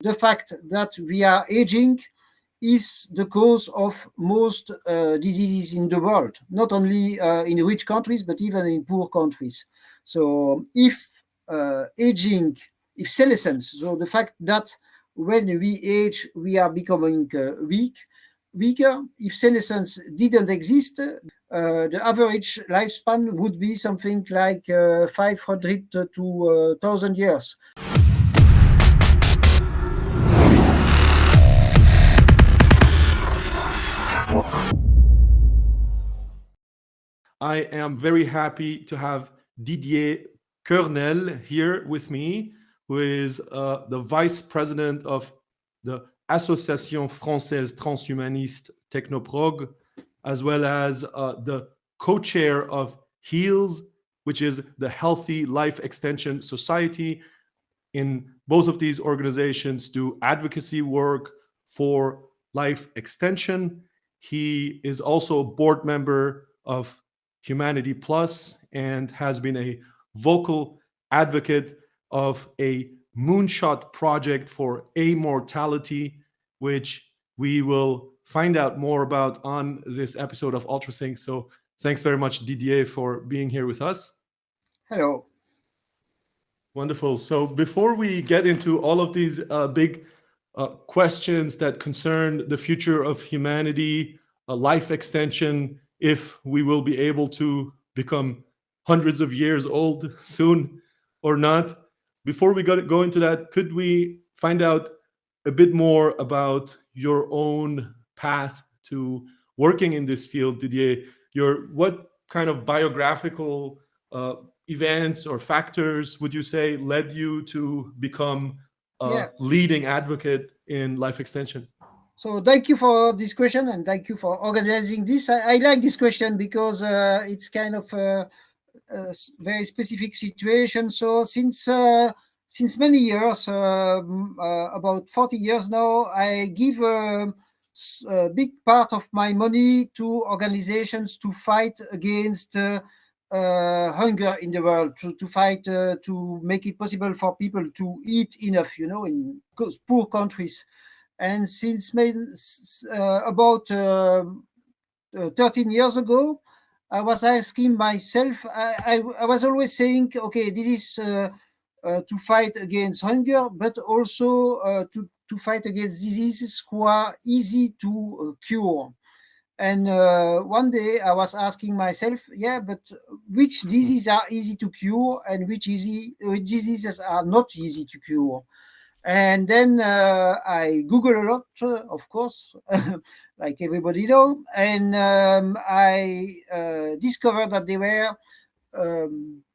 the fact that we are aging is the cause of most diseases in the world, not only in rich countries, but even in poor countries. So if aging, if senescence, so the fact that when we age, we are becoming weaker, if senescence didn't exist, the average lifespan would be something like 500 to 1,000 years. I am very happy to have Didier Coeurnelle here with me, who is the vice president of the Association Française Transhumaniste Technoprog, as well as the co-chair of HEALS, which is the Healthy Life Extension Society. In both of these organizations do advocacy work for life extension. He is also a board member of Humanity Plus and has been a vocal advocate of a moonshot project for immortality, which we will find out more about on this episode of Ultrasync. So thanks very much, Didier, for being here with us. Hello. Wonderful. So before we get into all of these big questions that concern the future of humanity, life extension, if we will be able to become hundreds of years old soon or not, before we go into that, could we find out a bit more about your own path to working in this field, Didier? What kind of biographical events or factors would you say led you to become a leading advocate in life extension? So thank you for this question, and thank you for organizing this. I like this question because it's kind of a very specific situation. So since many years, about 40 years now, I give a big part of my money to organizations to fight against hunger in the world, to fight to make it possible for people to eat enough, in poor countries. And since about 13 years ago, I was asking myself, I was always saying, okay, this is to fight against hunger, but also to fight against diseases who are easy to cure. And one day I was asking myself, but which diseases are easy to cure and which diseases are not easy to cure? And then I Google a lot, of course, like everybody know, and I discovered that there were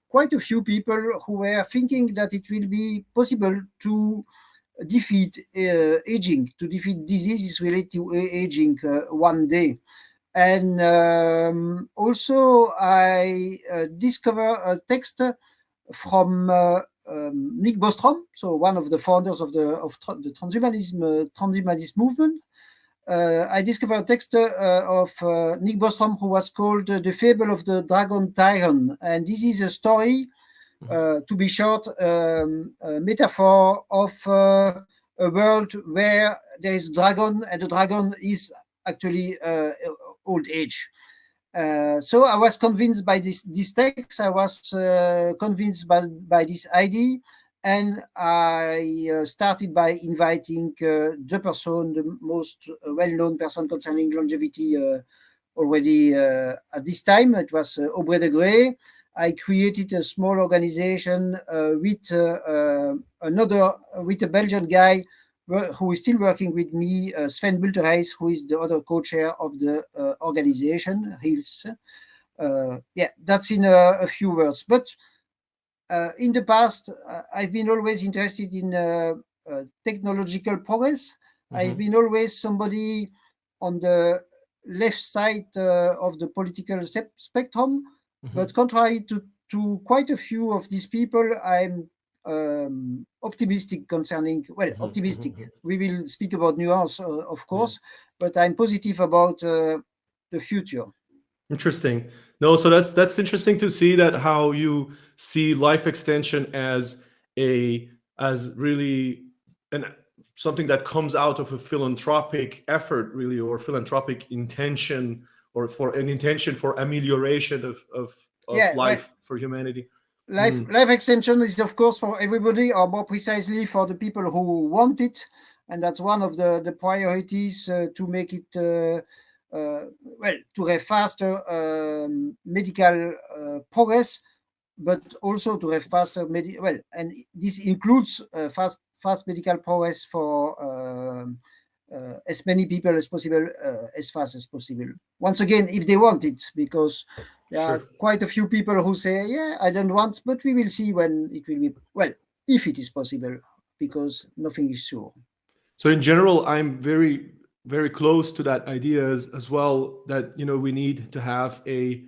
quite a few people who were thinking that it will be possible to defeat aging, to defeat diseases related to aging one day. And also I discovered a text from Nick Bostrom, so one of the founders of the transhumanist movement. I discovered a text of Nick Bostrom who was called The Fable of the Dragon Tyrant. And this is a story, to be short, a metaphor of a world where there is a dragon, and the dragon is actually old age. So I was convinced by this text. I was convinced by this idea, and I started by inviting the person, the most well-known person concerning longevity already at this time. It was Aubrey de Grey. I created a small organization with a Belgian guy who is still working with me, Sven Bulterhuis, who is the other co-chair of the organization, HEALS. That's in a few words. But in the past, I've been always interested in technological progress. I've been always somebody on the left side of the political spectrum, but contrary to quite a few of these people, I'm optimistic concerning, optimistic. We will speak about nuance, of course, but I'm positive about the future. Interesting. No, so that's interesting to see that how you see life extension as really an something that comes out of a philanthropic effort, really, or philanthropic intention, or for an intention for amelioration of Yeah, well, life for humanity. life extension is of course for everybody, or more precisely for the people who want it, and that's one of the priorities, to make it well, to have faster medical progress, but also to have faster well, and this includes fast medical progress for as many people as possible, as fast as possible. Once again, if they want it, because there are Sure. quite a few people who say, "Yeah, I don't want," but we will see when it will be, well, if it is possible, because nothing is sure. So in general, I'm very close to that idea as well, that we need to have a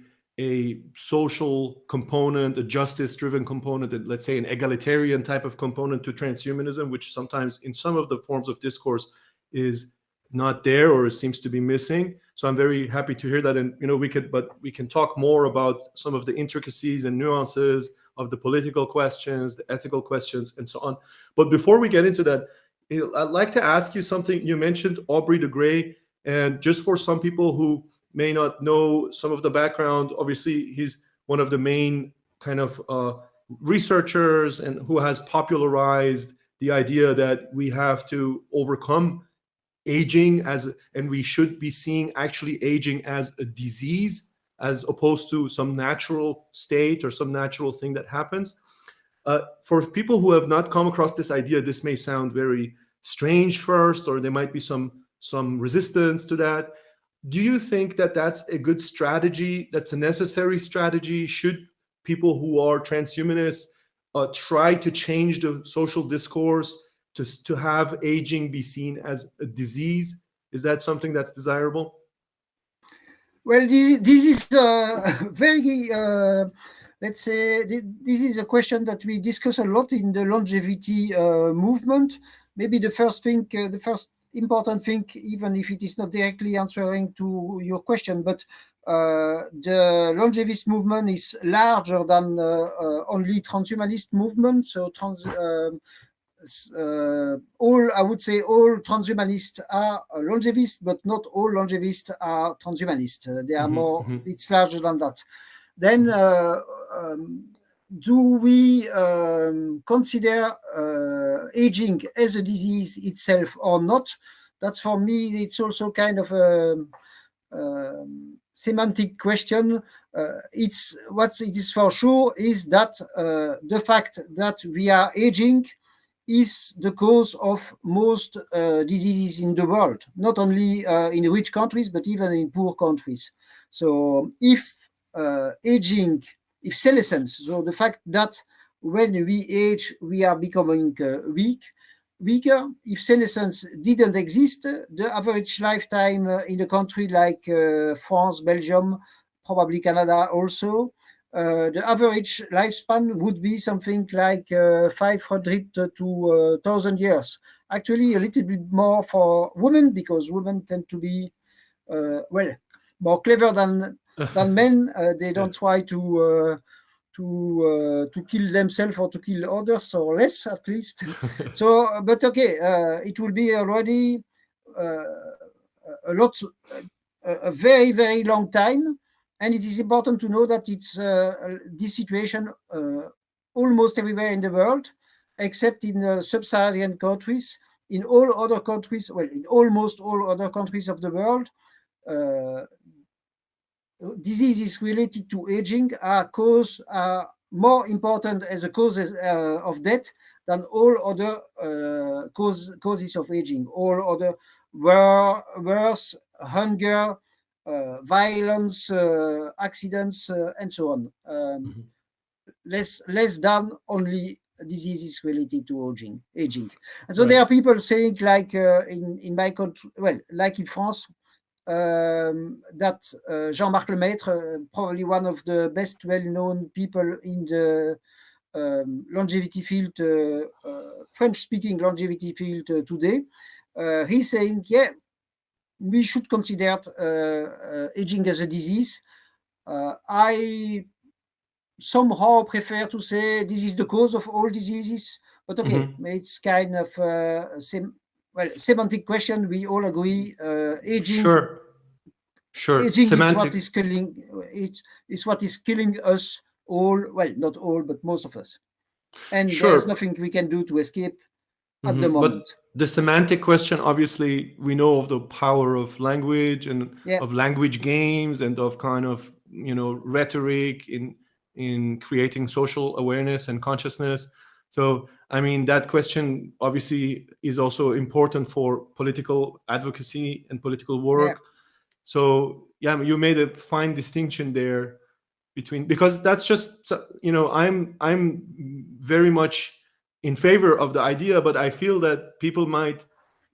social component, a justice driven component, and let's say an egalitarian type of component to transhumanism, which sometimes in some of the forms of discourse is not there or seems to be missing. So I'm very happy to hear that. And we can talk more about some of the intricacies and nuances of the political questions, the ethical questions, and so on. But before we get into that, I'd like to ask you something. You mentioned Aubrey de Grey, and just for some people who may not know some of the background, obviously he's one of the main kind of researchers and who has popularized the idea that we have to overcome aging and we should be seeing actually aging as a disease as opposed to some natural state or some natural thing that happens. For people who have not come across this idea, this may sound very strange first, or there might be some resistance to that. Do you think that that's a good strategy? That's a necessary strategy? Should people who are transhumanists try to change the social discourse to have aging be seen as a disease? Is that something that's desirable? Well, this is very, let's say, this is a question that we discuss a lot in the longevity movement. Maybe the first thing, the first important thing, even if it is not directly answering to your question, but the longevist movement is larger than only transhumanist movement. So all, I would say, all transhumanists are longevists, but not all longevists are transhumanists. They are more, it's larger than that. Then, do we consider aging as a disease itself or not? That's, for me, it's also kind of a semantic question. It's what it is for sure is that the fact that we are aging is the cause of most diseases in the world, not only in rich countries, but even in poor countries. So if aging, if senescence, so the fact that when we age, we are becoming weaker, if senescence didn't exist, the average lifetime in a country like France, Belgium, probably Canada also, the average lifespan would be something like 500 to 1,000 years. Actually, a little bit more for women, because women tend to be, well, more clever than men. They don't try to kill themselves or to kill others, or less at least. So, but okay, it will be already a lot, a very, very long time. And it is important to know that it's this situation almost everywhere in the world, except in sub-Saharan countries. In all other countries, well, in almost all other countries of the world, diseases related to aging are more important as a causes of death than all other causes of aging. All other wars, hunger, violence, accidents, and so on. Less than only diseases related to aging. And so Right. there are people saying, like in my country, well, like in France, that Jean-Marc Lemaitre, probably one of the best well-known people in the longevity field, French-speaking longevity field today, he's saying, yeah, we should consider aging as a disease. I somehow prefer to say this is the cause of all diseases, but okay, it's kind of well, semantic question. We all agree. Sure, sure. Aging is what Semantic. is killing. It is what is killing us all. Well, not all, but most of us. And there is Sure. nothing we can do to escape at the But moment. the semantic question, obviously, we know of the power of language and Yeah, of language games and of kind of rhetoric in creating social awareness and consciousness. So, I mean, that question obviously is also important for political advocacy and political yeah, work. So, yeah, you made a fine distinction there between, because that's just I'm very much in favor of the idea, but I feel that people might,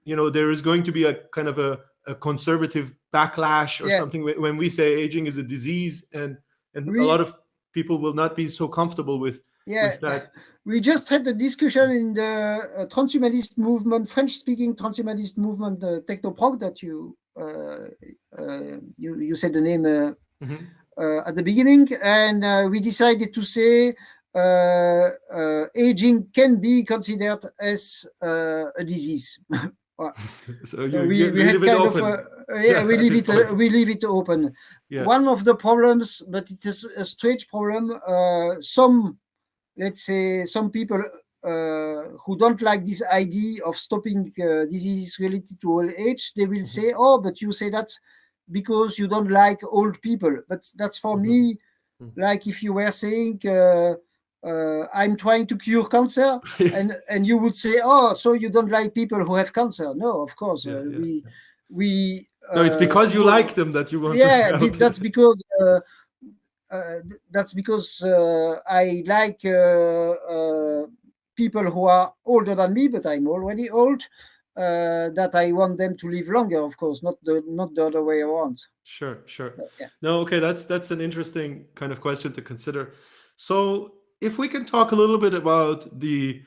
there is going to be a kind of a conservative backlash or yeah. something when we say aging is a disease, and a lot We of people will not be so comfortable yeah. with that. We just had a discussion in the transhumanist movement, French-speaking transhumanist movement, Technoprog, that you said the name Mhm. at the beginning, and we decided to say aging can be considered as a disease. Well, So so we you had leave it kind of open. yeah, Yeah, at this point. we leave it open. Yeah. One of the problems, but it is a strange problem. Some, let's say, some people who don't like this idea of stopping diseases related to old age, they will Mhm. say, "Oh, but you say that because you don't like old people." But that's for Mhm. me like if you were saying, "I'm trying to cure cancer," Mhm. and you would say, "Oh, so you don't like people who have cancer?" No, of course, Yeah, yeah. we No, it's because you like them that you want to yeah, help. that's because I like people who are older than me, but I'm already old. That I want them to live longer, of course, not the other way around. Sure, sure. Yeah, No, okay, that's an interesting kind of question to consider. So, if we can talk a little bit about the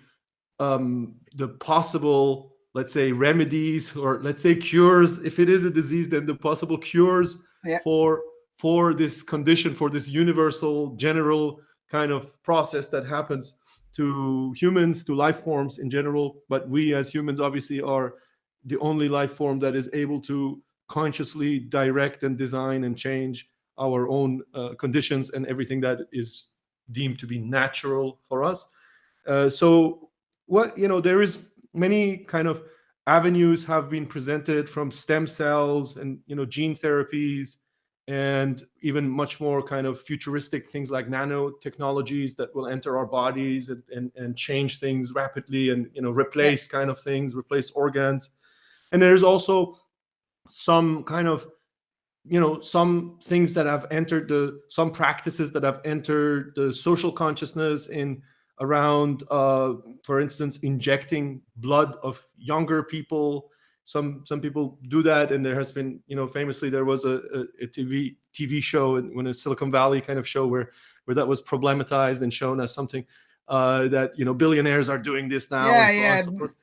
possible, let's say, remedies, or let's say cures. If it is a disease, then the possible cures yeah, for for this condition, for this universal, general kind of process that happens to humans, to life forms in general. But we as humans obviously are the only life form that is able to consciously direct and design and change our own conditions and everything that is deemed to be natural for us. So what there is many kind of avenues have been presented, from stem cells and gene therapies, and even much more kind of futuristic things like nanotechnologies that will enter our bodies and change things rapidly, and yeah, replace kind of things, replace organs. And there's also some kind of some things that have entered the some practices that have entered the social consciousness in around for instance, injecting blood of younger people. Some people do that, and there has been, famously there was a TV show when a Silicon Valley kind of show where that was problematized and shown as something that billionaires are doing this now, and yeah, so on and yeah. so forth.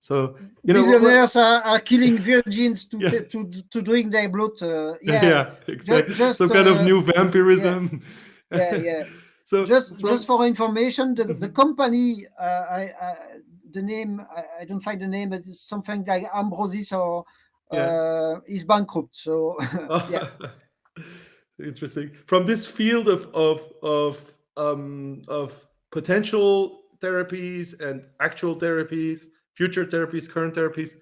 So Billionaires are killing virgins yeah. to drink their blood. Yeah, Yeah, exactly. just Some kind of new yeah, vampirism. yeah. So Just from for information, the Mhm. company, the name, I don't find the name, but it's something like Ambrosis or Yeah. is bankrupt. So yeah, Interesting. From this field of potential therapies and actual therapies, future therapies, current therapies,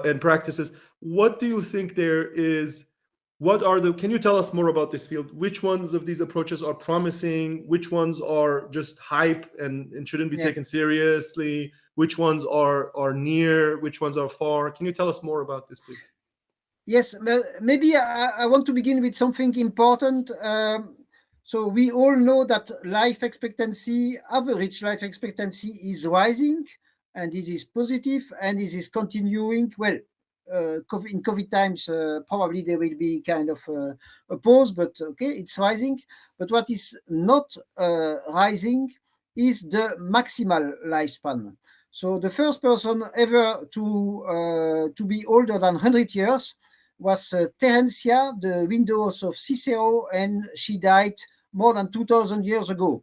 and practices, what do you think there is? What are the? Can you tell us more about this field? Which ones of these approaches are promising? Which ones are just hype and shouldn't be yeah. taken seriously? Which ones are near? Which ones are far? Can you tell us more about this, please? Yes, maybe I want to begin with something important. So we all know that life expectancy, average life expectancy, is rising, and this is positive, and this is continuing. Well, in COVID times, probably there will be kind of a pause, but okay, it's rising. But what is not rising is the maximal lifespan. So the first person ever to be older than 100 years was Terencia, the widow of Cicero, and she died more than 2,000 years ago.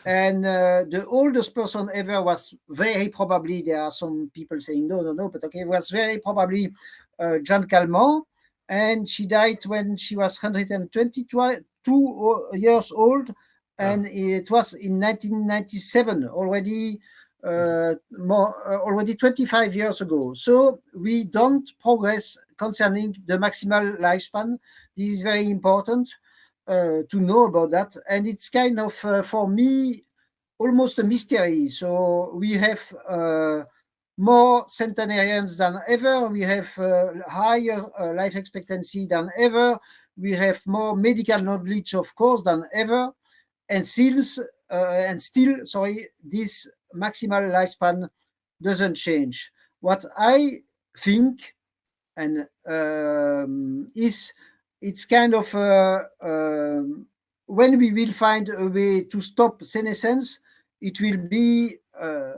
And the oldest person ever was very probably, there are some people saying no, but okay, was very probably Jeanne Calment, and she died when she was 122 years old, and it was in 1997 already. Already 25 years ago. So we don't progress concerning the maximal lifespan. This is very important to know about that, and it's kind of for me almost a mystery. So we have more centenarians than ever. We have higher life expectancy than ever. We have more medical knowledge, of course, than ever, and still, sorry, this maximal lifespan doesn't change. What I think, and is it's kind of when we will find a way to stop senescence, it will be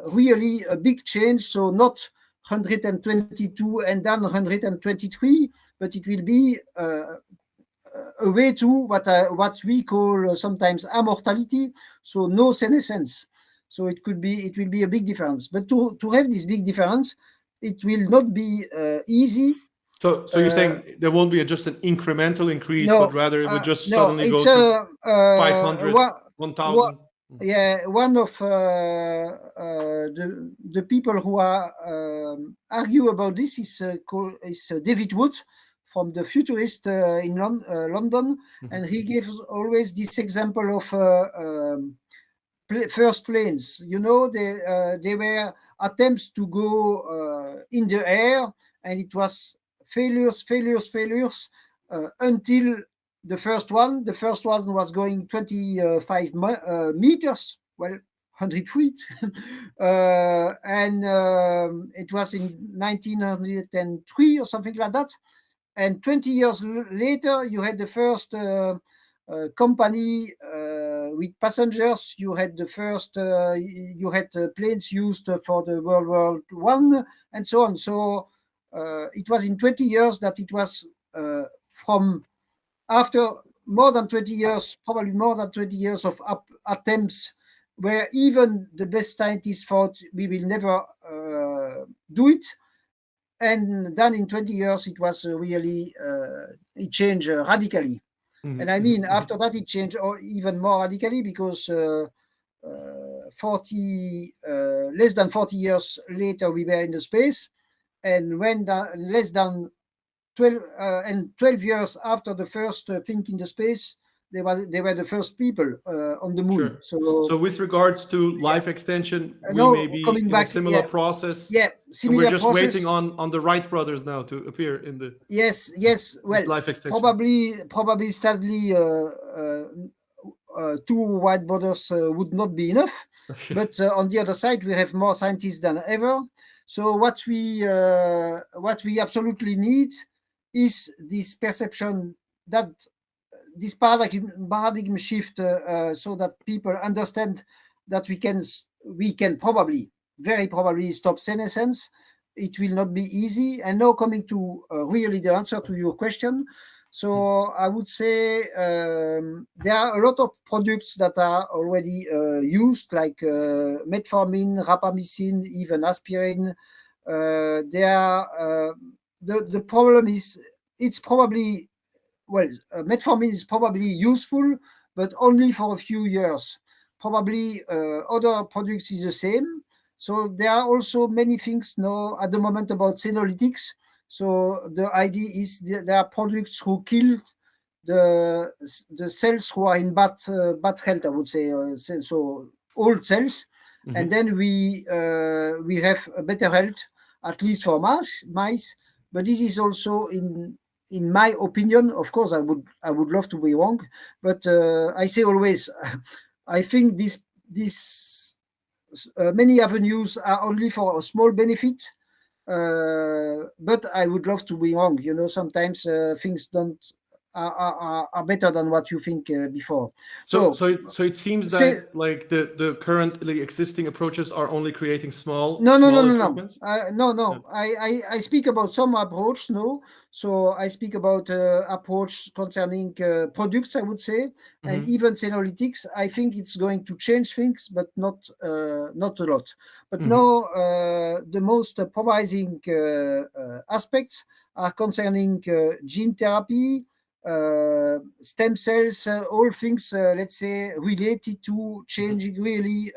really a big change. So not 122 and then 123, but it will be a way to what we call sometimes immortality, so no senescence. So it will be a big difference. But to have this big difference, it will not be easy. So you're saying there won't be just an incremental increase, No, but rather it would just no, suddenly it's go to 500, 1,000? yeah, one of the people who are argue about this is David Wood from the Futurist in London, and he gives always this example of first planes. You know, they were attempts to go in the air, and it was failures until the first one. The first one was going 25 meters, well, 100 feet. And it was in 1903 or something like that. And 20 years later, you had the first company with passengers. You had the first, you had planes used for the World War I, and so on. So it was in 20 years that it was from after more than 20 years, probably more than 20 years of attempts, where even the best scientists thought we will never do it. And then in 20 years, it was really, it changed radically. And I mean, after that, it changed even more radically, because 40, less than 40 years later, we were in the space. And when less than 12 years after the first thing in the space, they were the first people on the moon. Sure. So with regards to life extension, we no, may be coming in back, a similar process. Yeah, So we're similar just process. waiting on the Wright brothers now to appear in the Yes. Well, life extension. Probably, sadly, two white brothers would not be enough. But on the other side, we have more scientists than ever. So what we absolutely need is this perception, that this paradigm shift, so that people understand that we can probably, very probably, stop senescence. It will not be easy. And now coming to really the answer to your question. So I would say there are a lot of products that are already used, like metformin, rapamycin, even aspirin. The problem is, it's probably, well, metformin is probably useful, but only for a few years. Probably other products is the same. So there are also many things now at the moment about senolytics. So the idea is there are products who kill the cells who are in bad health, I would say, so old cells, and then we have a better health, at least for mice. But this is also, in my opinion, of course, I would love to be wrong, but I say always, I think this many avenues are only for a small benefit. But I would love to be wrong. You know, sometimes things don't are better than what you think before. So, So, it seems say that like the currently existing approaches are only creating no, no, no, small no, no. improvements. No, Yeah. no. I speak about some approach. No, so I speak about approach concerning products. I would say, and Hmm. even senolytics. I think it's going to change things, but not a lot. But Hmm. now the most promising aspects are concerning gene therapy, stem cells, all things. Let's say related to changing really.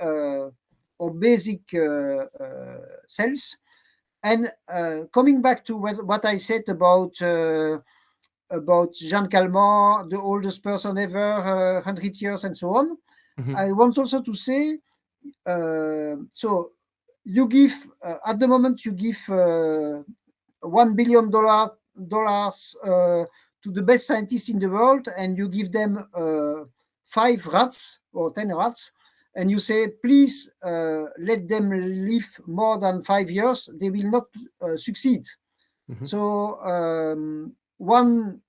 Or basic cells. And coming back to what I said about Jean Calment, the oldest person ever, 100 years, and so on, Hmm. I want also to say, so you give at the moment you give $1 billion to the best scientists in the world, and you give them 5 rats or 10 rats, and you say, please let them live more than 5 years, they will not succeed. Hmm. So one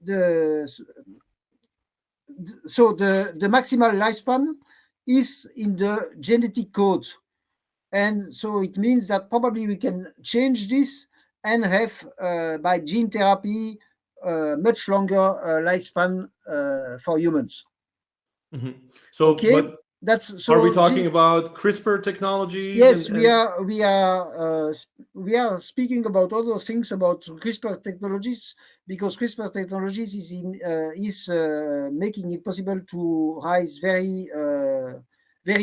the so the maximal lifespan is in the genetic code, and so it means that probably we can change this and have by gene therapy much longer lifespan for humans. Hmm. So, Okay, but that's are we so talking about CRISPR technologies yes, and we are speaking about all those things about CRISPR technologies, because CRISPR technologies is making it possible to rise very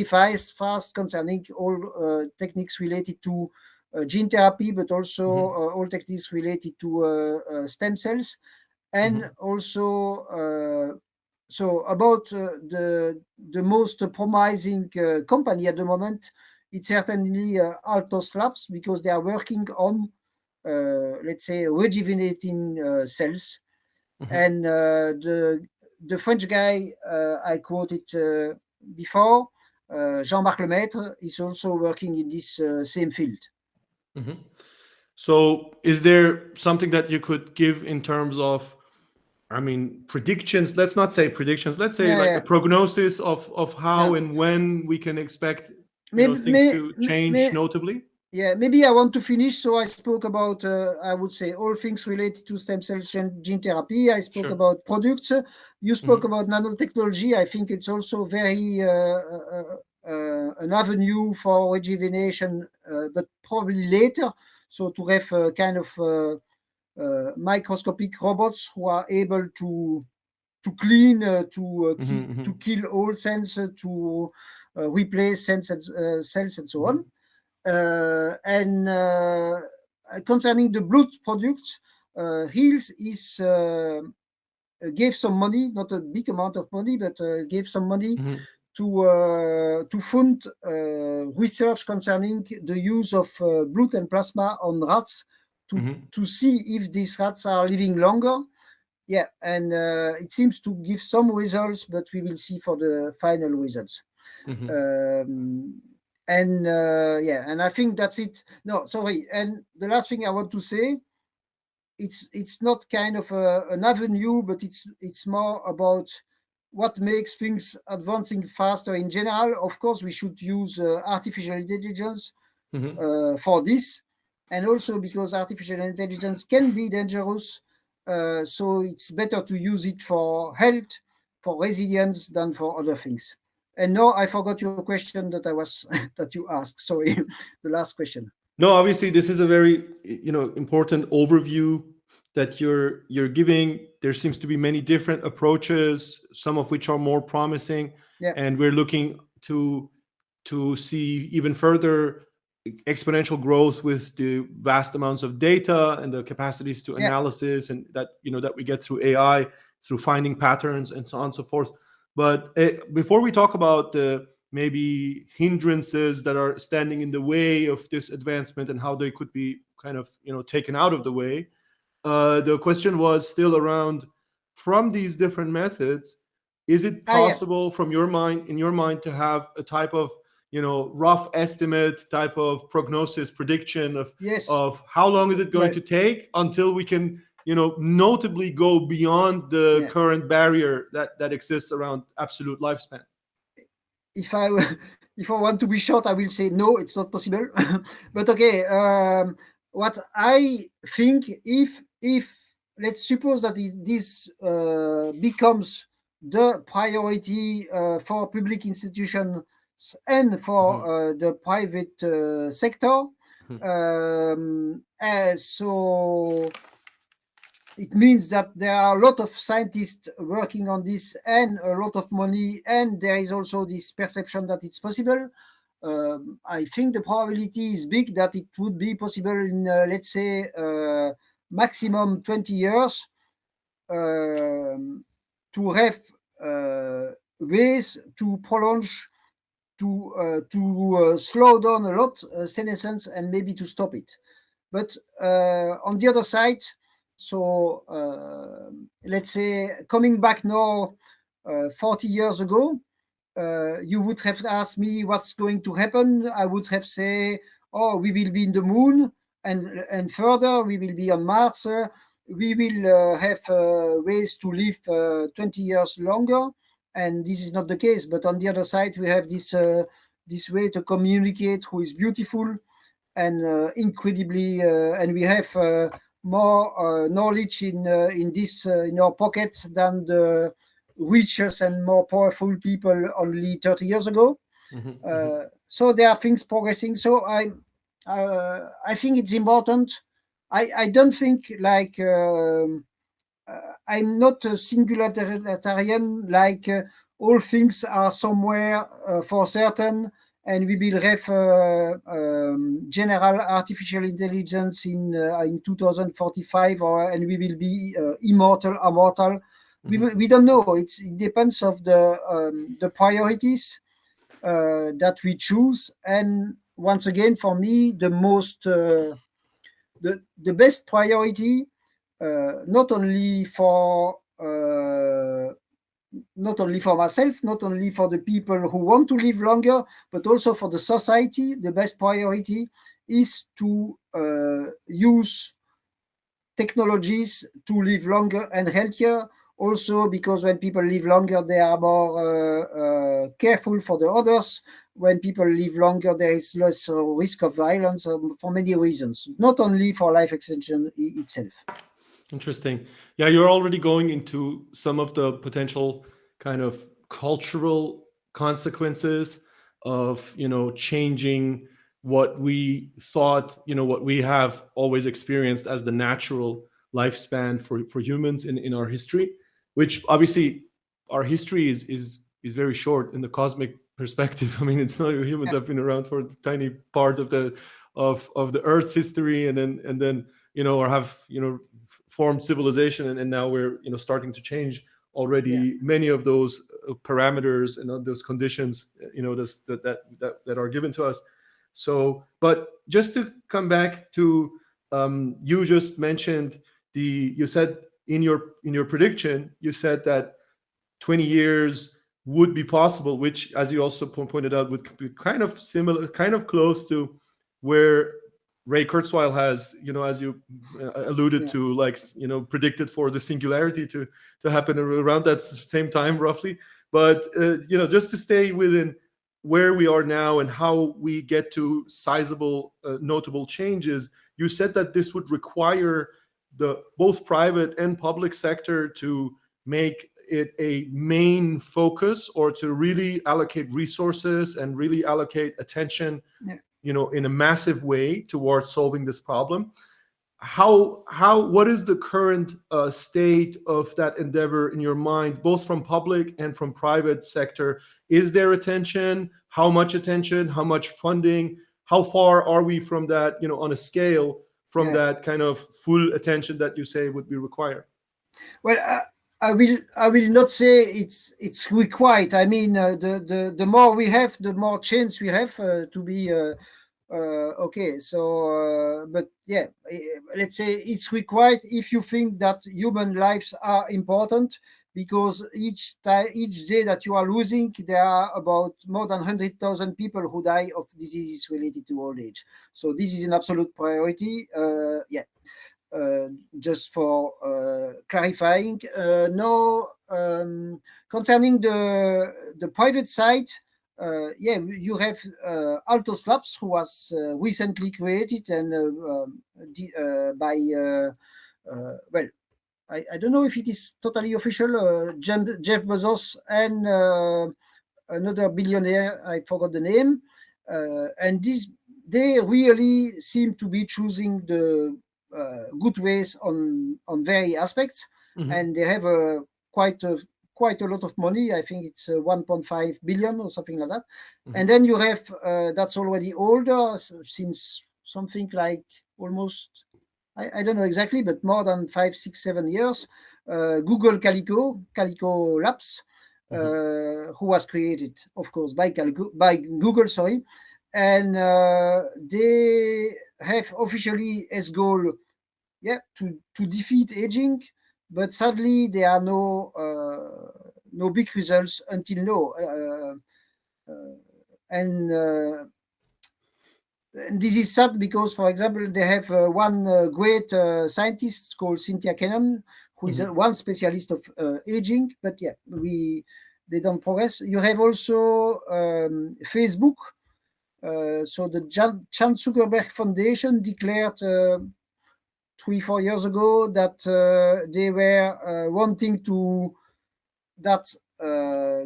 fast concerning all techniques related to gene therapy, but also Mhm. all techniques related to stem cells, and Mhm. also so about the most promising company at the moment, it's certainly Altos Labs, because they are working on let's say rejuvenating cells, Mhm. and the French guy I quoted before, Jean-Marc Lemaitre, is also working in this same field. Mhm. So, is there something that you could give in terms of, I mean, predictions? Let's not say predictions. Let's say Yeah, like a yeah, prognosis of yeah. how and when we can expect, Maybe, things to change notably. yeah, maybe I want to finish. So I spoke about, I would say, all things related to stem cell gene therapy. I spoke Sure. about products. You spoke Hmm. about nanotechnology. I think it's also very an avenue for rejuvenation, but probably later. So to have kind of microscopic robots who are able to clean, Hmm. to Hmm. kill all cells, to replace cells, and so on. Hmm. And concerning the blood products, Hills is gave some money, not a big amount of money, but gave some money Hmm. to fund research concerning the use of blood and plasma on rats to Hmm. to see if these rats are living longer. Yeah, and it seems to give some results, but we will see for the final results. Hmm. Um, and yeah, and I think that's it. No, sorry. And the last thing I want to say, it's not kind of an avenue, but it's more about what makes things advancing faster in general. Of course, we should use artificial intelligence Hmm. for this, and also because artificial intelligence can be dangerous. So it's better to use it for health, for resilience, than for other things. And no, I forgot your question that I was that you asked. Sorry, the last question. No, obviously this is a very important overview that you're giving. There seems to be many different approaches, some of which are more promising, Yeah, and we're looking to see even further exponential growth with the vast amounts of data and the capacities to yeah, analysis, and that we get through AI, through finding patterns and so on and so forth. But before we talk about the maybe hindrances that are standing in the way of this advancement and how they could be kind of taken out of the way, the question was still around, from these different methods, is it yeah, possible from your mind, in your mind, to have a type of rough estimate, type of prognosis, prediction of yes, how long is it going well, to take until we can notably go beyond the Yeah. current barrier that exists around absolute lifespan? If I if I want to be short, I will say no, it's not possible. But okay, what I think, if let's suppose that this becomes the priority for public institutions and for the private sector, so it means that there are a lot of scientists working on this and a lot of money, and there is also this perception that it's possible. I think the probability is big that it would be possible in, let's say, maximum 20 years to have ways to prolong, to slow down a lot senescence and maybe to stop it. But on the other side, so let's say coming back now 40 years ago, you would have asked me what's going to happen. I would have said, oh, we will be in the moon, and further, we will be on Mars. We will have ways to live 20 years longer. And this is not the case. But on the other side, we have this way to communicate who is beautiful and incredibly, and we have more knowledge in this in our pocket than the richest and more powerful people only 30 years ago. So there are things progressing. So I think it's important. I don't think like I'm not a singularitarian, like all things are somewhere for certain, and we will have general artificial intelligence in 2045, and we will be immortal. We don't know. It depends of the priorities that we choose. And once again, for me, the best priority, not only for myself, not only for the people who want to live longer, but also for the society. The best priority is to use technologies to live longer and healthier. Also, because when people live longer, they are more careful for the others. When people live longer, there is less risk of violence for many reasons, not only for life extension itself. Interesting. Yeah, you're already going into some of the potential kind of cultural consequences of, changing what we thought, what we have always experienced as the natural lifespan for humans in our history, which obviously our history is very short in the cosmic perspective. I mean, it's not humans have been around for a tiny part of the Earth's history, and then or have formed civilization, and now we're starting to change already many of those parameters and those conditions that are given to us. So, but just to come back to you just mentioned you said in your prediction, you said that 20 years would be possible, which, as you also pointed out, would be kind of similar, kind of close to where Ray Kurzweil has, as you alluded to, like, predicted for the singularity to happen around that same time, roughly. But, just to stay within where we are now and how we get to sizable, notable changes, you said that this would require the both private and public sector to make it a main focus, or to really allocate resources and really allocate attention in a massive way towards solving this problem. What is the current state of that endeavor in your mind, both from public and from private sector? Is there attention? How much attention? How much funding? How far are we from that, on a scale, from that kind of full attention that you say would be required? Well, I will not say it's required. I mean, the more we have, the more chance we have to be okay. So, but yeah, let's say it's required if you think that human lives are important, because each day that you are losing, there are about more than 100,000 people who die of diseases related to old age. So this is an absolute priority. just for clarifying. No, concerning the private side, yeah, you have Altos Labs, who was recently created and by well, I don't know if it is totally official. Jeff Bezos and another billionaire, I forgot the name, and they really seem to be choosing the good ways on various aspects, and they have quite a lot of money. I think it's 1.5 billion or something like that. And then you have that's already older, since something like almost, I don't know exactly, but more than 5, 6, 7 years. Google Calico Labs, who was created, of course, by Google, sorry, and they have officially as goal, yeah, to defeat aging, but sadly there are no big results until now, and this is sad because, for example, they have one great scientist called Cynthia Cannon, who is one specialist of aging, but yeah, they don't progress. You have also Facebook. So the Chan Zuckerberg Foundation declared 3-4 years ago that they were wanting to, that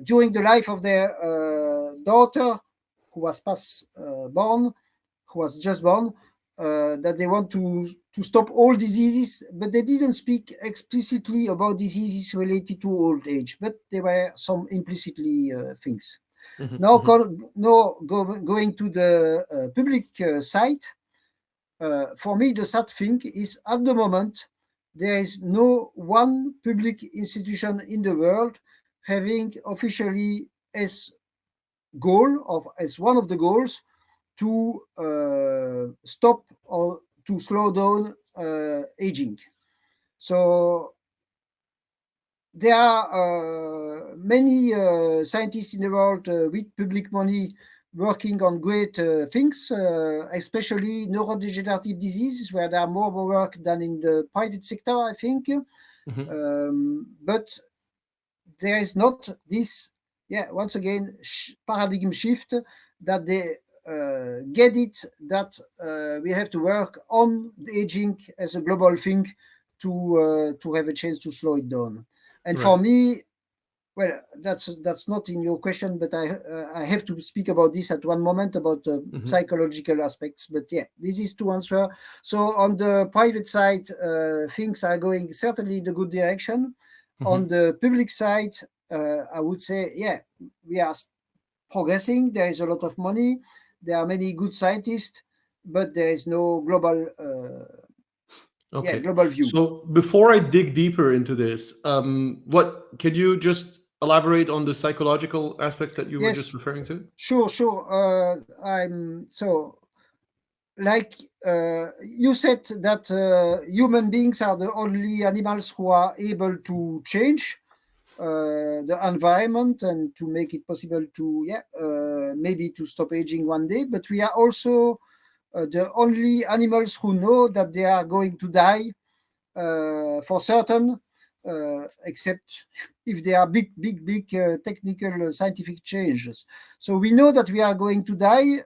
during the life of their daughter, who was just born, that they want to stop all diseases, but they didn't speak explicitly about diseases related to old age, but there were some implicitly things. Now, going to the public side, for me, the sad thing is at the moment, there is no one public institution in the world having officially as goal, of as one of the goals, to stop or to slow down aging. So there are many scientists in the world with public money working on great things, especially neurodegenerative diseases, where there are more work than in the private sector, I think. But there is not this, once again, paradigm shift that they get it, that we have to work on the aging as a global thing to have a chance to slow it down. And for me, well, that's not in your question, but I have to speak about this at one moment, about psychological aspects. But yeah, this is to answer. So on the private side, things are going certainly in the good direction. On the public side, I would say, yeah, we are progressing. There is a lot of money. There are many good scientists, but there is no global global view. So before I dig deeper into this, what could you just elaborate on the psychological aspects that you were just referring to? Sure. I'm so, like you said that human beings are the only animals who are able to change the environment and to make it possible to maybe to stop aging one day. But we are also the only animals who know that they are going to die for certain, except if there are big technical scientific changes. So we know that we are going to die.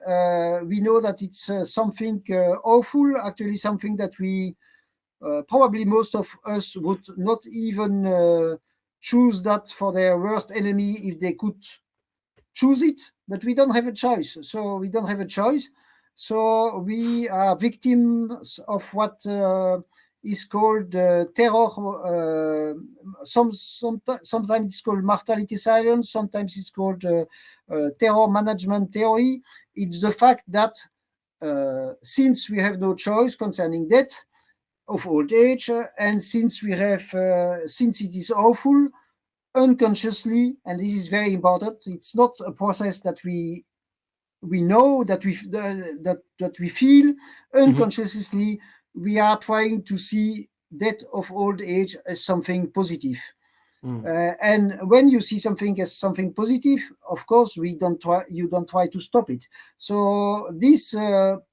We know that it's something awful, actually something that we probably most of us would not even choose that for their worst enemy if they could choose it, but we don't have a choice. So we are victims of what is called terror. Sometimes it's called mortality silence. Sometimes it's called terror management theory. It's the fact that since we have no choice concerning death of old age, and since it is awful, unconsciously, and this is very important, it's not a process that we know, that we feel. Unconsciously, we are trying to see death of old age as something positive. And when you see something as something positive, of course, you don't try to stop it. So this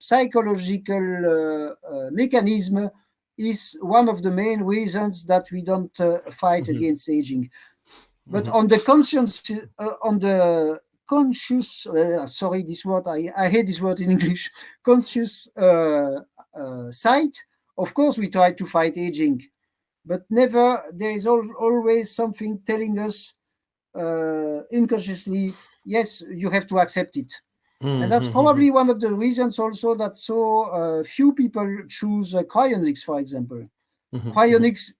psychological mechanism is one of the main reasons that we don't fight Mhm. against aging. But Mhm. on the conscious, sorry, this word, I hate this word in English, conscious side, of course, we try to fight aging, but never, there is always something telling us unconsciously, yes, you have to accept it. And that's Mhm. probably one of the reasons also that so few people choose cryonics, for example. Mhm. Mhm. Cryonics,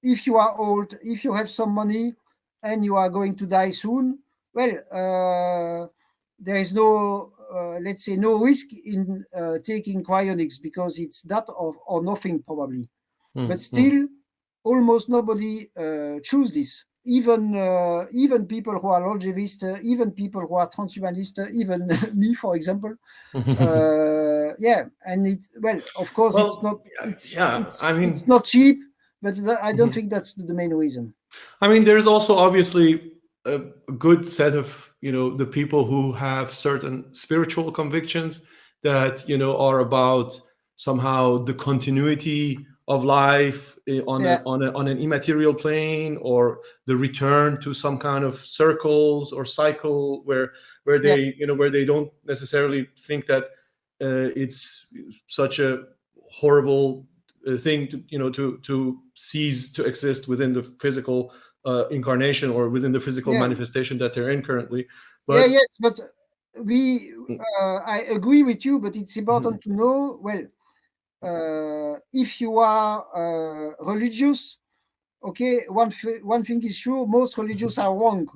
if you are old, if you have some money and you are going to die soon, well, there is no, let's say, no risk in taking cryonics because it's that or nothing probably. But Mhm. Mhm. still, almost nobody choose this. Even people who are longevists, even people who are transhumanists, even me, for example. Yeah, and it, well, of course, it's Well, not it's yeah. I it's it's mean, not cheap, but I don't mhm. think that's the main reason. I mean, there's also obviously a good set of the people who have certain spiritual convictions that are about somehow the continuity of life Yeah, on an immaterial plane, or the return to some kind of circles or cycle where yeah, they don't necessarily think that it's such a horrible thing to cease to exist within the physical incarnation, or within the physical yeah, manifestation that they're in currently. yeah, But yes. But we, I agree with you. But it's Mhm. important to know. Well, if you are religious, okay, one thing is sure: most religious are wrong.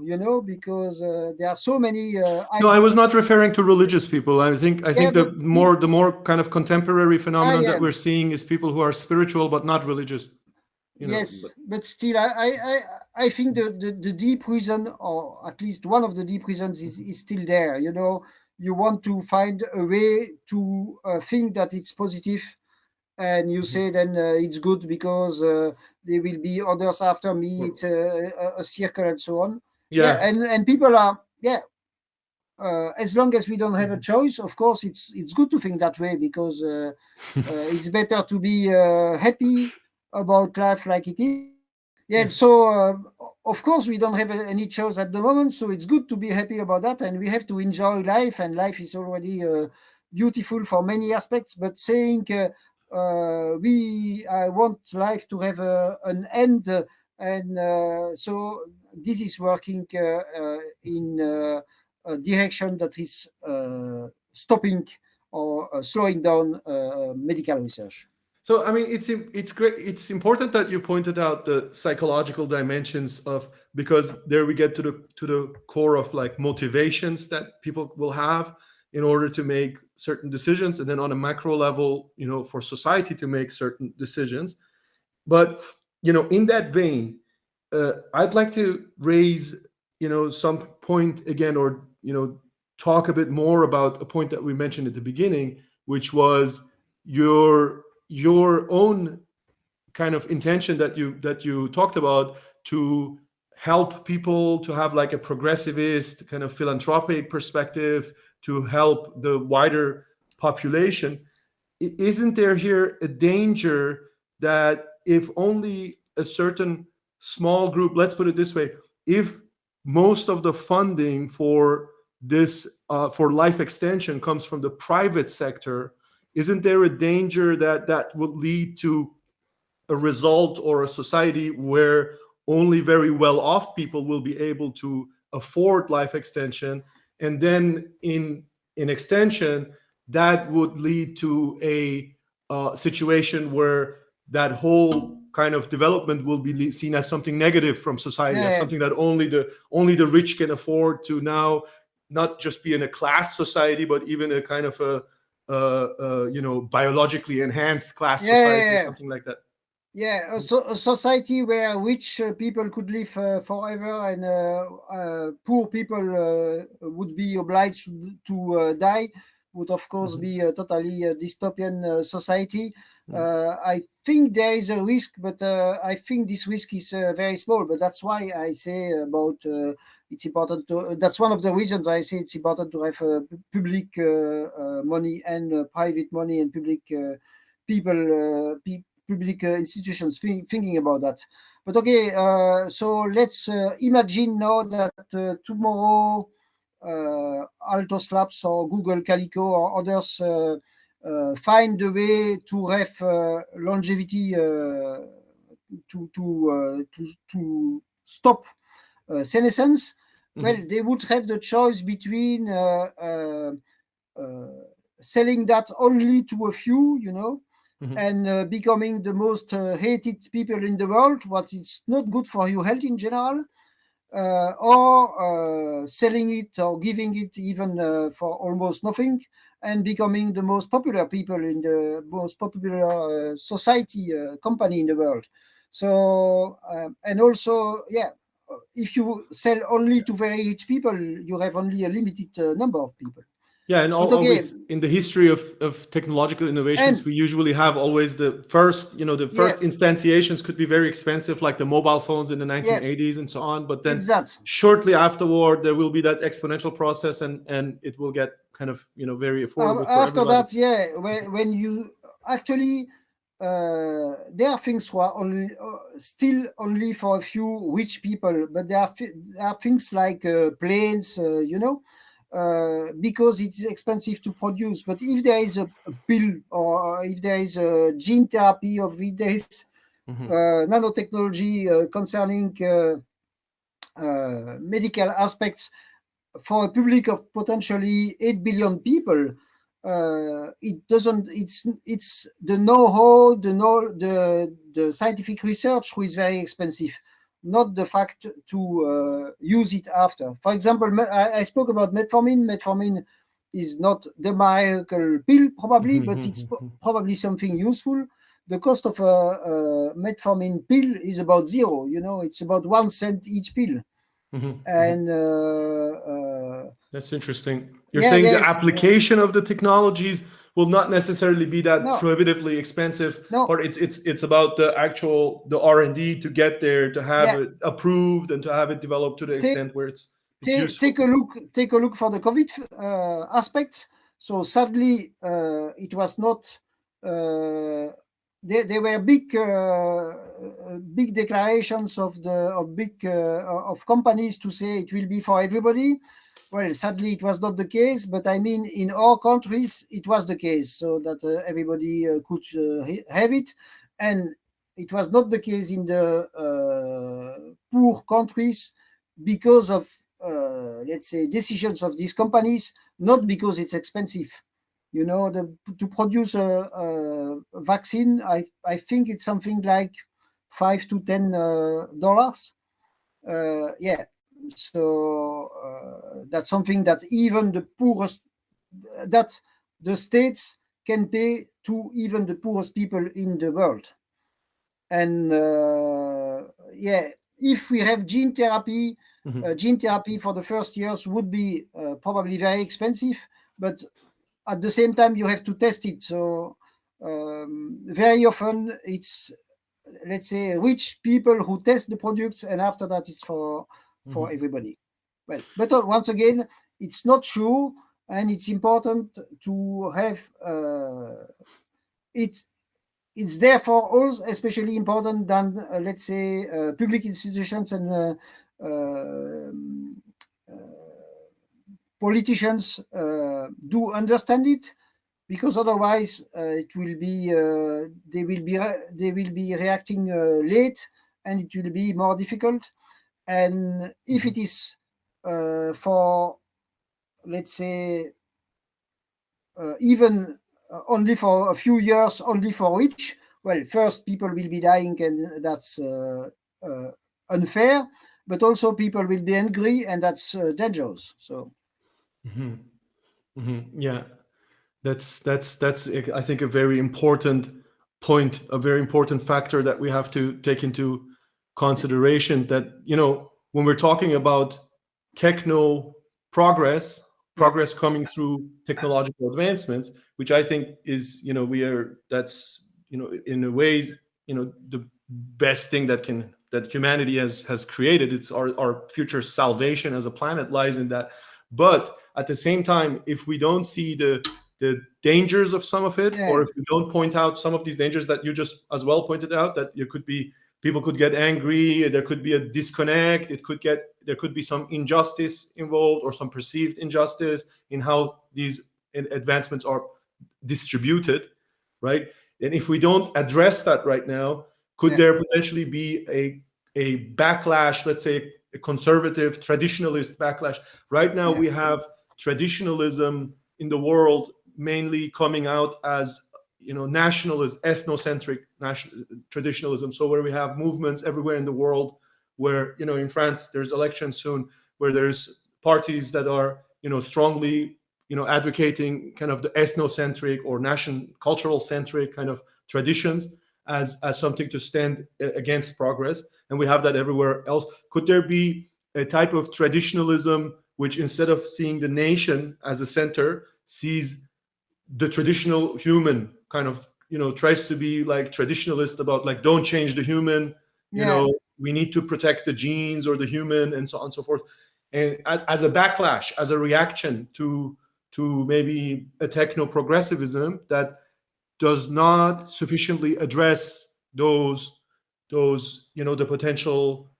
Because there are so many No, I ideas. was not referring to religious people. I think Yeah, but the more kind of contemporary phenomenon that yeah. we're seeing is people who are spiritual but not religious. But Yes, but still, I think the deep reason, or at least one of the deep reasons, is still there. You want to find a way to think that it's positive, and you Mhm. say then it's good because there will be others after me. It's Well, a circle and so on. Yeah, yeah. and people are, yeah. As long as we don't have a Mhm. choice, of course, it's good to think that way because it's better to be happy about life like it is. Yeah, Yeah. and so of course we don't have any choice at the moment, so it's good to be happy about that, and we have to enjoy life, and life is already beautiful for many aspects. But saying we I want life to have an end, and so this is working in a direction that is stopping or slowing down medical research. So I mean, it's great. It's important that you pointed out the psychological dimensions of, because there we get to the core of like motivations that people will have in order to make certain decisions, and then on a macro level, for society to make certain decisions. But in that vein, I'd like to raise some point again, or talk a bit more about a point that we mentioned at the beginning, which was your own kind of intention that you talked about, to help people to have like a progressivist kind of philanthropic perspective, to help the wider population. Isn't there here a danger that if only a certain small group, let's put it this way, if most of the funding for this for life extension comes from the private sector, isn't there a danger that that would lead to a result or a society where only very well off people will be able to afford life extension, and then in extension that would lead to a situation where that whole kind of development will be seen as something negative from society, as Yeah, something that only the rich can afford, to now not just be in a class society, but even a kind of biologically enhanced class yeah, society, or yeah, something like that. yeah. A society where rich people could live forever and poor people would be obliged to die would, of course, Mhm. be a totally dystopian society. Mhm. I think there is a risk, but I think this risk is very small. But that's why I say about it's important to. That's one of the reasons I say it's important to have public money and private money and public people. public institutions thinking about that. But okay, so let's imagine now that tomorrow Altos Labs or Google Calico or others find a way to have longevity to stop senescence. Well, they would have the choice between selling that only to a few, and becoming the most hated people in the world, what is not good for your health in general, or selling it or giving it even for almost nothing and becoming the most popular people in the most popular society company in the world. So, and also, yeah, if you sell only to very rich people, you have only a limited number of people. Yeah, and But okay, always in the history of technological innovations, and we usually have always the first, the yeah, first instantiations could be very expensive, like the mobile phones in the yeah, 1980s and so on. But then it's that. shortly afterward, there will be that exponential process, and it will get kind of very affordable for After everybody. that, yeah, when you actually there are things who are only still only for a few rich people, but there are things like planes, because it's expensive to produce. But if there is a pill, or if there is a gene therapy, or if there is nanotechnology concerning medical aspects for a public of potentially 8 billion people, it doesn't. It's the know-how, the scientific research who is very expensive, not the fact to use it after. For example, I spoke about metformin. Metformin is not the miracle pill, probably, but it's probably something useful. The cost of a metformin pill is about zero. It's about 1 cent each pill. And That's interesting. You're yeah, saying the yes, application of the technologies will not necessarily be that no, prohibitively expensive, no, but it's about the R&D to get there, to have yeah. it approved and to have it developed to the Take extent where it's take useful. a look for the COVID aspects. So sadly, it was not. There were big declarations of companies to say it will be for everybody. Well, sadly, it was not the case. But I mean, in all countries, it was the case, so that everybody could have it, and it was not the case in the poor countries because of let's say decisions of these companies, not because it's expensive. To produce a vaccine, I think it's something like $5 to $10. Yeah, so that's something that even the poorest, that the states can pay to even the poorest people in the world. And yeah, if we have gene therapy, gene therapy for the first years would be probably very expensive, but at the same time you have to test it. So very often it's, let's say, rich people who test the products, and after that it's for everybody. Well, but once again, it's not true, and it's important to have it. It's therefore also especially important than, let's say, public institutions and politicians do understand it, because otherwise it will be they will be reacting late, and it will be more difficult. And if it is for, let's say, even only for a few years, only for which, well, first people will be dying, and that's unfair, but also people will be angry, and that's dangerous. So Yeah, that's I think a very important point, a very important factor that we have to take into consideration, that when we're talking about techno progress yeah, progress coming through technological advancements, which I think is, that's, in a ways, the best thing that humanity has created. It's our future salvation as a planet lies in that. But at the same time, if we don't see the dangers of some of it, or yeah, if we don't point out some of these dangers that you just as well pointed out, that you could be people could get angry, there could be a disconnect, there could be some injustice involved or some perceived injustice in how these advancements are distributed, right? And if we don't address that right now, could yeah, there potentially be a backlash, let's say a conservative traditionalist backlash? Right now yeah, we have traditionalism in the world mainly coming out as nationalist, ethnocentric traditionalism. So where we have movements everywhere in the world, where in France there's elections soon, where there's parties that are strongly advocating kind of the ethnocentric or national cultural centric kind of traditions as something to stand against progress, and we have that everywhere else. Could there be a type of traditionalism which, instead of seeing the nation as a center, sees the traditional human, kind of tries to be like traditionalist about, like, don't change the human, yeah, we need to protect the genes or the human, and so on and so forth, and as a backlash, as a reaction to maybe a techno progressivism that does not sufficiently address those the potential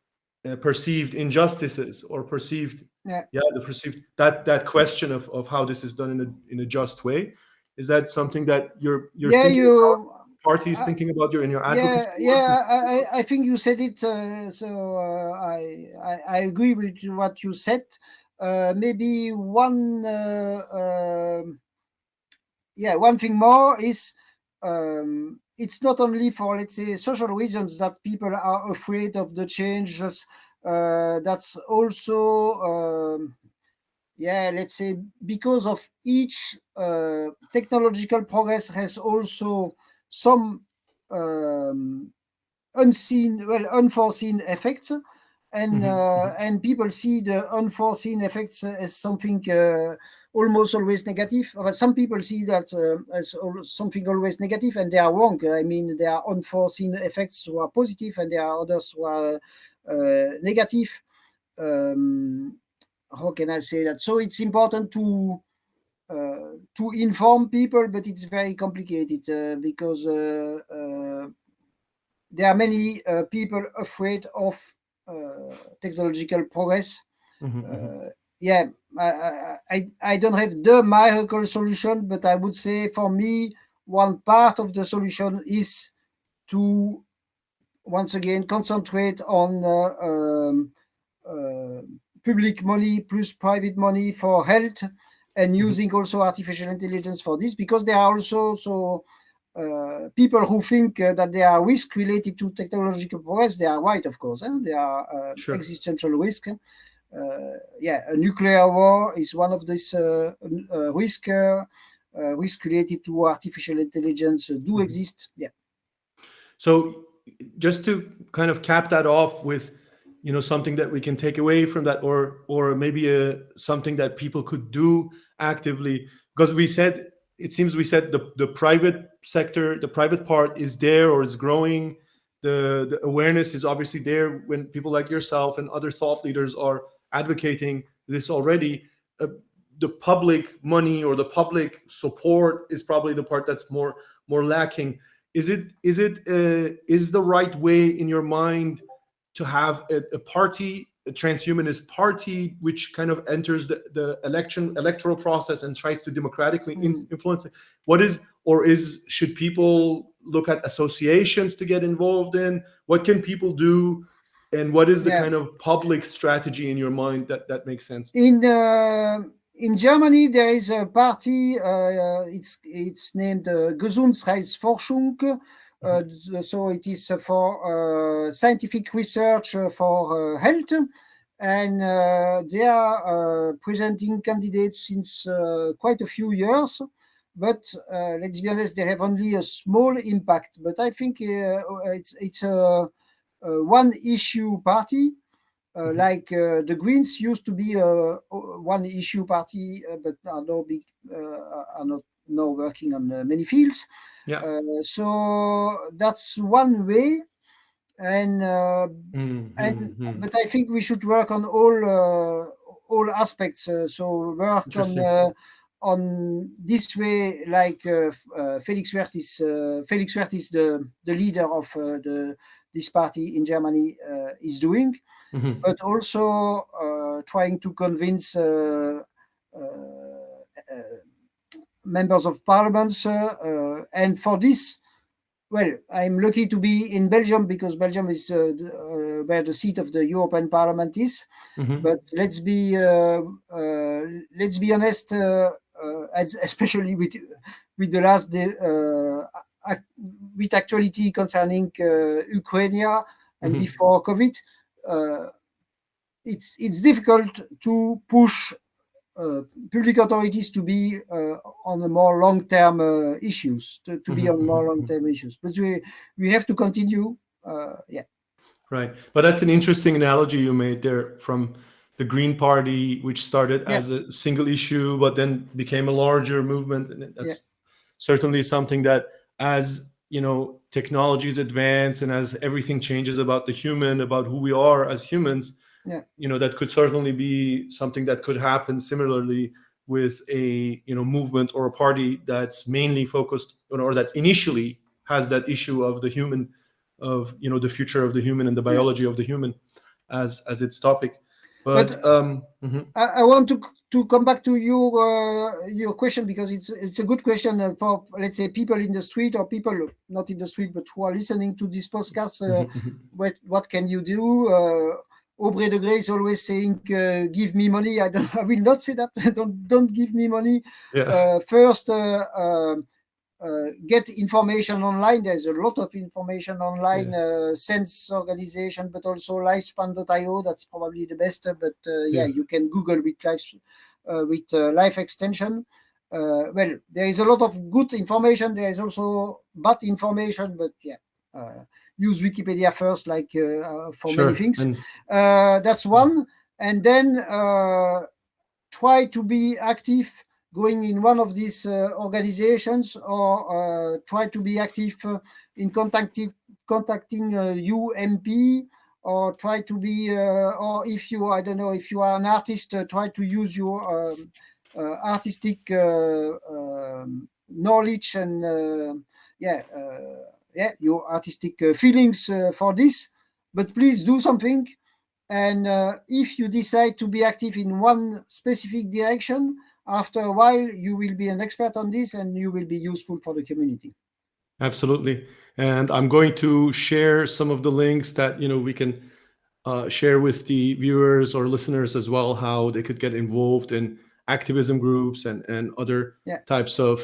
perceived injustices, or perceived, yeah, the perceived, that question of how this is done in a just way. Is that something that you're yeah. thinking about, You, parties uh, thinking about, in your advocacy yeah, work? yeah. I think you said it. So I agree with what you said. Maybe one thing more is, it's not only for, let's say, social reasons that people are afraid of the changes. That's also, let's say, because of each technological progress has also some um, unforeseen effects, and people see the unforeseen effects as something almost always negative. Some people see that as something always negative, and they are wrong. I mean, there are unforeseen effects who are positive, and there are others who are negative. Um, how can I say that? So it's important to inform people, but it's very complicated because there are many people afraid of technological progress. Uh, yeah, I don't have the miracle solution, but I would say, for me, one part of the solution is to once again concentrate on uh, public money plus private money for health, and using also artificial intelligence for this, because there are also people who think that there are risks related to technological progress. They are right, of course. There are Sure. existential risks. A nuclear war is one of these risk related to artificial intelligence do exist. Yeah. So just to kind of cap that off with something that we can take away from that, or maybe something that people could do actively, because it seems we said the private sector, the private part is there or is growing. The awareness is obviously there when people like yourself and other thought leaders are advocating this already. uh, the public money or the public support is probably the part that's more lacking. Is the right way in your mind to have a party, a transhumanist party, which kind of enters the electoral process and tries to democratically influence it? What is, or is, should people look at associations to get involved in? What can people do, and what is the Yeah. kind of public strategy in your mind that makes sense? In Germany, there is a party. It's named Gesundheitsforschung. So it is for scientific research for health, and they are presenting candidates since quite a few years. But let's be honest, they have only a small impact. But I think it's a one issue party. Like the Greens used to be a one issue party, but are now are not now working on many fields. Yeah. So that's one way, and Mm-hmm. but I think we should work on all aspects. So work Interesting. on this way, like Felix Werth is the leader of this party in Germany is doing, but also trying to convince members of parliaments. And for this, well, I'm lucky to be in Belgium because Belgium is where the seat of the European Parliament is. But let's be honest, especially with the last day, with actuality concerning Ukraine and before COVID, it's difficult to push public authorities to be on a more long-term issues, to be on more long-term issues. But we have to continue. Yeah. Right. But that's an interesting analogy you made there from the Green Party, which started as a single issue, but then became a larger movement. And that's certainly something that, as technologies advance and as everything changes about the human, about who we are as humans, that could certainly be something that could happen similarly with a movement or a party that's mainly focused on, or that's initially has that issue of the human, of the future of the human and the biology of the human as its topic. But I want to come back to your question, because it's a good question for, let's say, people in the street, or people not in the street but who are listening to this podcast. What can you do? Aubrey de Grey is always saying, "Give me money." I will not say that. Don't give me money. First, get information online. There's a lot of information online. Sense organization, but also lifespan.io. That's probably the best. But you can Google with life extension. Well, there is a lot of good information. There is also bad information, but use Wikipedia first, like for many things. That's one. And then try to be active, going in one of these organizations, or try to be active in contacting UMP, or try to be, or if you, I don't know, if you are an artist, try to use your artistic knowledge and your artistic feelings for this. But please do something. And if you decide to be active in one specific direction, after a while, you will be an expert on this and you will be useful for the community. Absolutely. And I'm going to share some of the links that, we can share with the viewers or listeners as well, how they could get involved in activism groups and other types of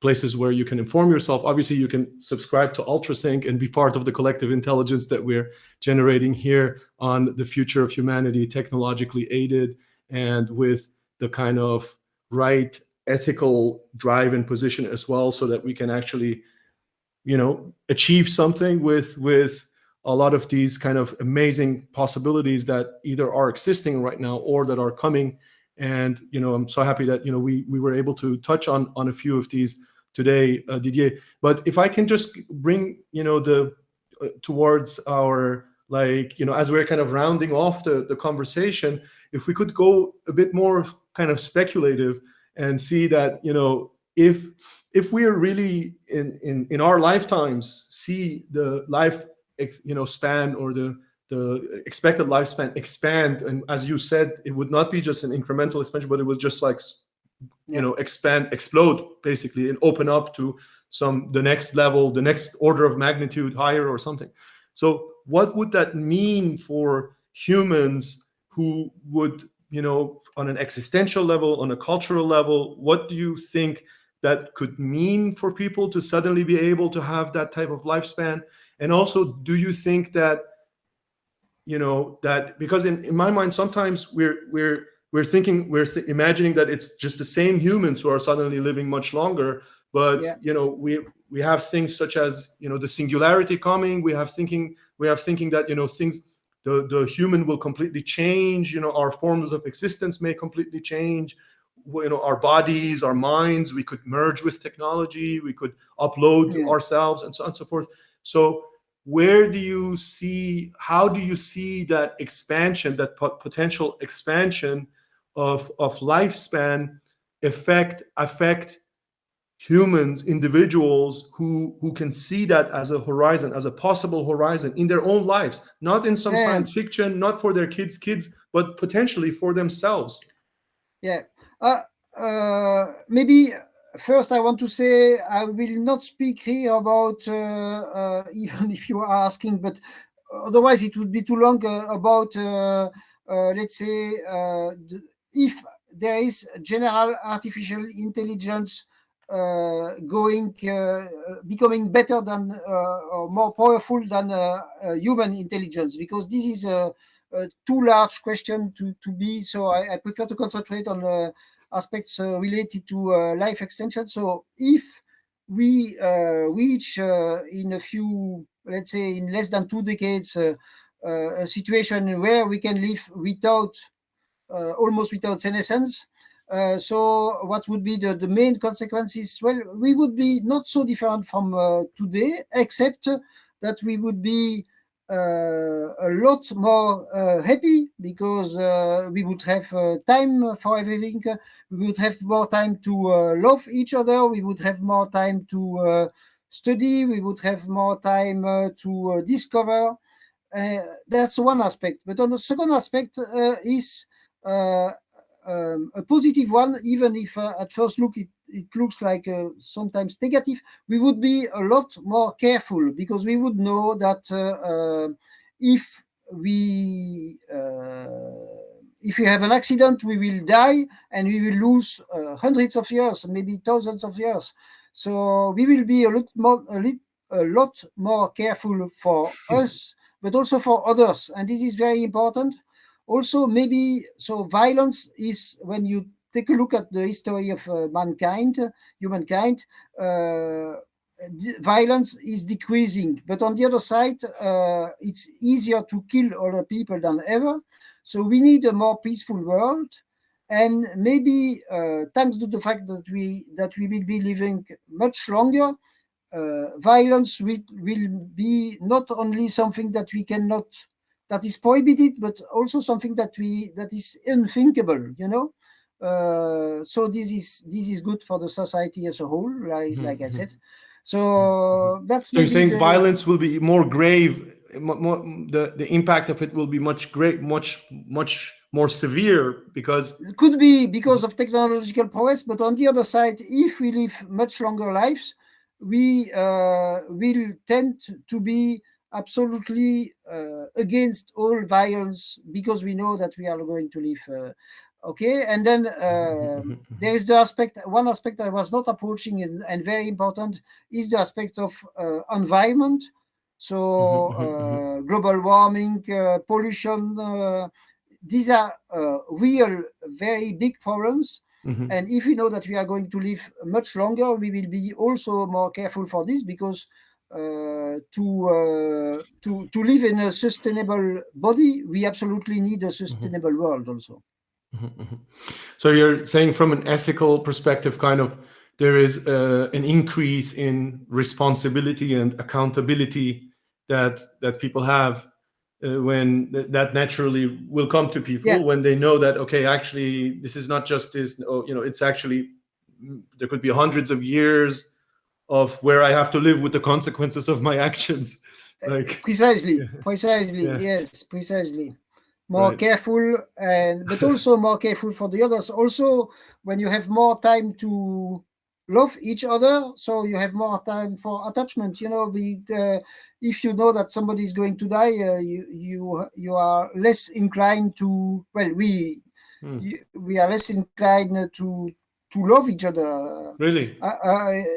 places where you can inform yourself. Obviously, you can subscribe to Ultrasync and be part of the collective intelligence that we're generating here on the future of humanity, technologically aided and with the kind of right ethical drive and position as well, so that we can actually, achieve something with a lot of these kind of amazing possibilities that either are existing right now or that are coming. And I'm so happy that we were able to touch on a few of these today, Didier. But if I can just bring towards our, as we're kind of rounding off the conversation, if we could go a bit more kind of speculative and see that if we are really in our lifetimes see the life span, or the expected lifespan expand, and as you said, it would not be just an incremental expansion, but it would just explode basically, and open up to the next level, the next order of magnitude higher or something. So what would that mean for humans who would, on an existential level, on a cultural level, what do you think that could mean for people to suddenly be able to have that type of lifespan? And also, do you think that, that because in my mind, sometimes we're imagining that it's just the same humans who are suddenly living much longer, but we have things such as the singularity coming. We have thinking that things, the human will completely change. Our forms of existence may completely change. Our bodies, our minds, we could merge with technology. We could upload ourselves, and so on and so forth. So how do you see that expansion, that potential expansion of lifespan, affect humans, individuals who can see that as a horizon, as a possible horizon in their own lives, not in some Yeah, science fiction, not for their kids, but potentially for themselves. yeah. Maybe first I want to say I will not speak here about even if you are asking, but otherwise it would be too long about let's say if there is general artificial intelligence going becoming better than or more powerful than human intelligence, because this is a too large question to be. So I prefer to concentrate on aspects related to life extension. So if we reach in a few, let's say in less than 2 decades, a situation where we can live without almost without senescence. So what would be the main consequences? Well, we would be not so different from today, except that we would be a lot more happy, because we would have time for everything. We would have more time to love each other. We would have more time to study. We would have more time to discover. That's one aspect. But on the second aspect is uh, a positive one, even if at first look it looks like sometimes negative. We would be a lot more careful, because we would know that if we if we have an accident, we will die, and we will lose hundreds of years, maybe thousands of years. So we will be a lot more careful for us, but also for others. And this is very important. Also, maybe, so violence is, when you take a look at the history of humankind, violence is decreasing. But on the other side, it's easier to kill other people than ever. So we need a more peaceful world. And maybe thanks to the fact that we will be living much longer, violence will be not only something that we cannot, that is prohibited, but also something that is unthinkable. So this is good for the society as a whole, like I said. So that's So you're maybe saying the violence will be more grave, the impact of it will be much more severe because. could be because of technological progress, but on the other side, if we live much longer lives, we will tend to be absolutely against all violence, because we know that we are going to live okay. And then there is one aspect I was not approaching, and very important, is the aspect of environment. So global warming, pollution, these are real, very big problems. And if we know that we are going to live much longer, we will be also more careful for this, because to live in a sustainable body, we absolutely need a sustainable world also. So you're saying from an ethical perspective, kind of, there is an increase in responsibility and accountability that people have when that naturally will come to people Yeah, when they know that, okay, actually this is not just this, it's actually, there could be hundreds of years of where I have to live with the consequences of my actions. Like, precisely, yeah, yes, precisely. More right. careful, but also more careful for the others. Also, when you have more time to love each other, so you have more time for attachment. If you know that somebody is going to die, you are less inclined to. Well, we are less inclined to love each other. Really?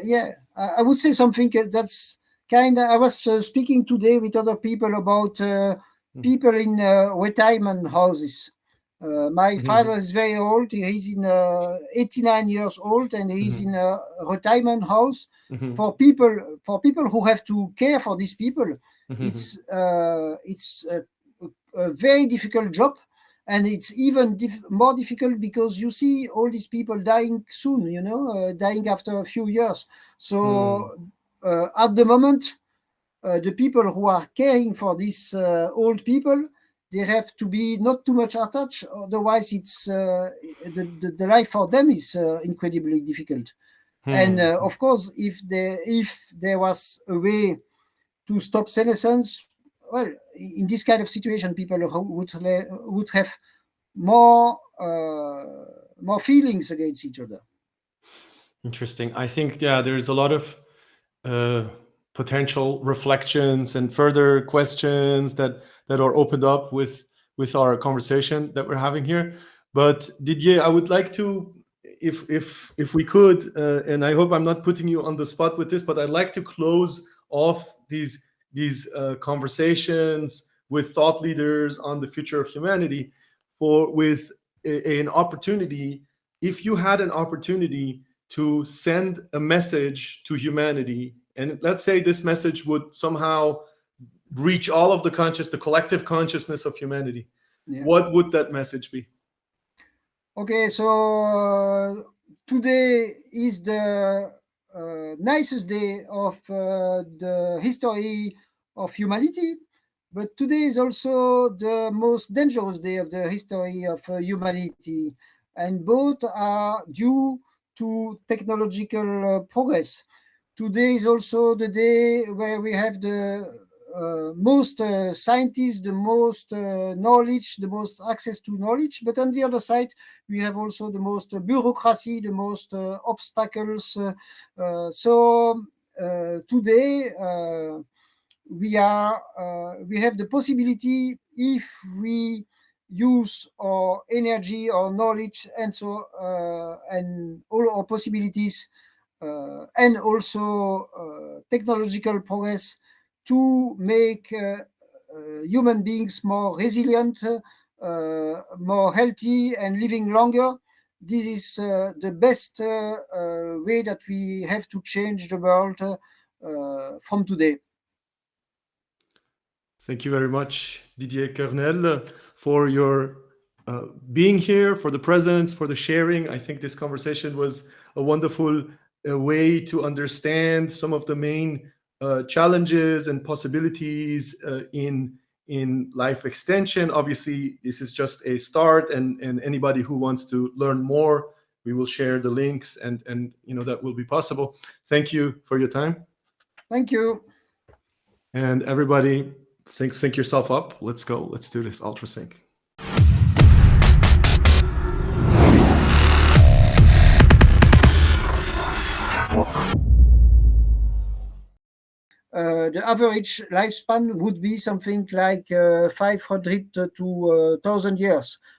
Yeah, I would say something that's kind of. I was speaking today with other people about people in retirement houses. My father is very old. He's in 89 years old, and he's in a retirement house for people who have to care for these people. It's a very difficult job, and it's even more difficult because you see all these people dying soon. Dying after a few years. So at the moment, the people who are caring for these old people, they have to be not too much attached, otherwise it's the life for them is incredibly difficult. And of course, if there was a way to stop senescence, well, in this kind of situation, people would have more feelings against each other. Interesting. I think, yeah, there's a lot of potential reflections and further questions that are opened up with our conversation that we're having here. But Didier, I would like to, if we could, and I hope I'm not putting you on the spot with this, but I'd like to close off these conversations with thought leaders on the future of humanity with an opportunity. If you had an opportunity to send a message to humanity, and let's say this message would somehow reach all of the collective consciousness of humanity, what would that message be? Okay, so today is the nicest day of the history of humanity, but today is also the most dangerous day of the history of humanity, and both are due to technological progress. Today is also the day where we have the most scientists, the most knowledge, the most access to knowledge. But on the other side, we have also the most bureaucracy, the most obstacles. So today we have the possibility, if we use our energy, our knowledge, and so and all our possibilities, and also technological progress, to make human beings more resilient, more healthy, and living longer. This is the best way that we have to change the world from today. Thank you very much, Didier Coeurnelle, for your being here, for the presence, for the sharing. I think this conversation was a wonderful way to understand some of the main challenges and possibilities in life extension. Obviously, this is just a start, and anybody who wants to learn more, we will share the links, and that will be possible. Thank you for your time. Thank you. And everybody, sync yourself up. Let's go. Let's do this. Ultra sync. The average lifespan would be something like 500 to 1,000 years.